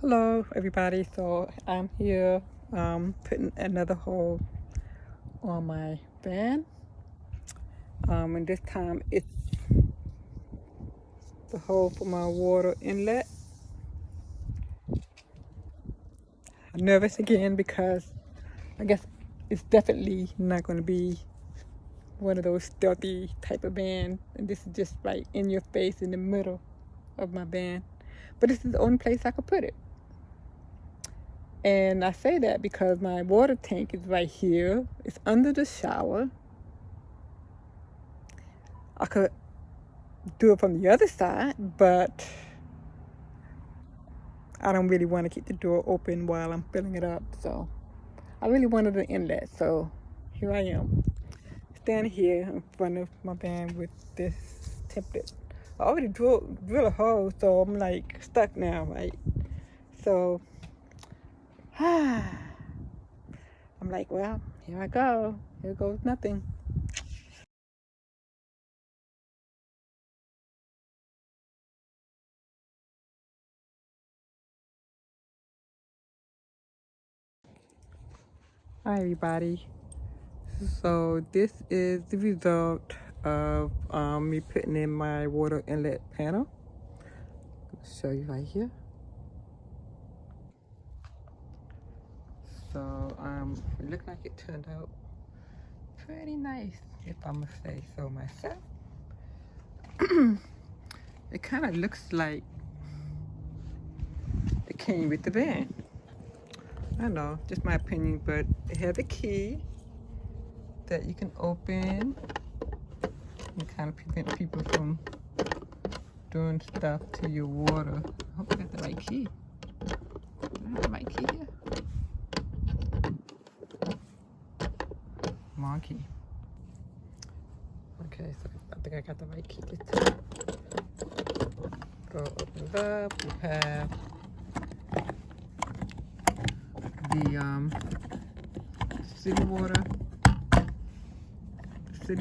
Hello everybody, so I'm here putting another hole on my van, and this time it's the hole for my water inlet. I'm nervous again because I guess it's definitely not going to be one of those stealthy type of vans, and this is just right in your face in the middle of my van, but this is the only place I could put it. And I say that because my water tank is right here. It's under the shower. I could do it from the other side, but I don't really want to keep the door open while I'm filling it up. So I really wanted an inlet. So here I am, standing here in front of my van with this template. I already drilled a hole, so I'm like stuck now, right? So I'm like, well, here I go. Here goes nothing. Hi everybody. So this is the result of me putting in my water inlet panel. I'll show you right here. So it looked like it turned out pretty nice, if I must say so myself. It kind of looks like it came with the van. I don't know, just my opinion, but it has a key that you can open and kind of prevent people from doing stuff to your water. I hope I got the right key. Do I have the right key here? Monkey. Okay, so I think I got the right key this time. Go open it up. You have the city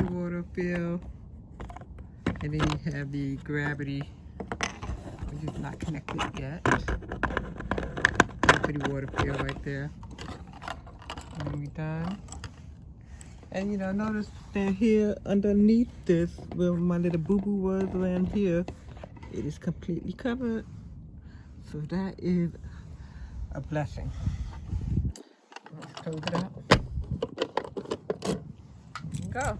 water fill, and then you have the gravity, which is not connected yet. City water fill right there. And we're done. And you know, notice down here underneath this, where my little boo-boo was around here, it is completely covered. So that is a blessing. Let's close it out. Go.